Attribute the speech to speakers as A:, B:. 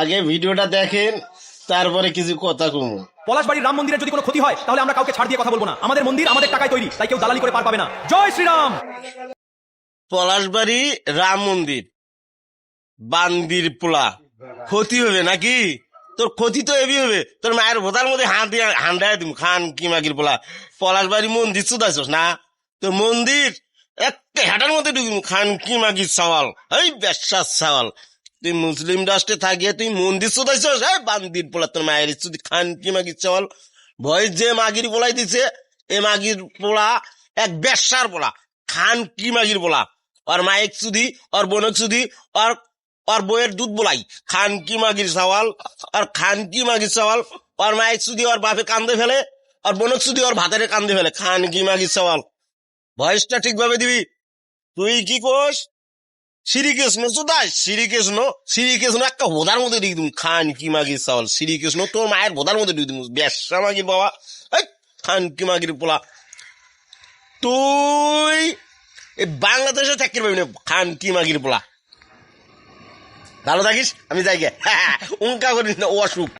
A: আগে ভিডিওটা দেখেন, তারপরে কিছু কথা কমু।
B: পলাশবাড়ির রাম মন্দিরের যদি কোনো ক্ষতি হয় তাহলে আমরা কাউকে ছাড় দিয়ে কথা বলবো না। আমাদের মন্দির আমাদের টাকায় তৈরি, তাই কেউ দালালি করে পার পাবে না। জয় শ্রীরাম।
A: পলাশবাড়ি রাম মন্দির, বান্দির পোলা ক্ষতি হবে নাকি? তোর ক্ষতি তো এবি হবে, তোর মায়ের ভোতার মধ্যে হান্ডায় দিম খান কি মাগির পোলা। পলাশবাড়ি মন্দির চুদাইছস না? তোর মন্দির একটা হেঁটার মধ্যে ঢুকিম খান কি মাগির সওয়াল, এই বেশ্বাস সওয়াল। তুই মুসলিম রাষ্ট্রে থাকিয়ে তুই মন্দির চুদাইছস? এই বান্দির পোলা, তোর মায়ের চুদি খান কি মাগির সওয়াল। ভয় যে মাগির পোলাই দিছে, এ মাগির পোলা এক বেশ্যার পোলা, খান কি মাগির পোলা। ওর মায়ের চুদি, ওর বোনের চুদি, ওর বইয়ের দুধ বলাই খান কি মাগির সওয়াল। আর খান কি মাগির সওয়াল, ওর মায়ের চুদি ওর বাপে কান্দে ফেলে, আর বোনের চুদি ওর ভাতের কান্দে ফেলে। খান কি মাগির সওয়াল। ভয়েসটা ঠিকভাবে দিবি। তুই কি কোস? শ্রীকৃষ্ণ চুদাস, শ্রীকৃষ্ণ একটা হোদার মধ্যে ঢুকি তুমি খান কি মাগির সওয়াল। শ্রীকৃষ্ণ তোর মায়ের হোদার মধ্যে ঢুকি তুমি বেশ্যা মাগির বাবা, এই খান কি মাগির পোলা। তুই এই বাংলাদেশে থাকতে পারবি না, খান কি মাগির পোলা। ভালো থাকিস, আমি যাই গে। উঙ্কা করিস না, ও অসুখ।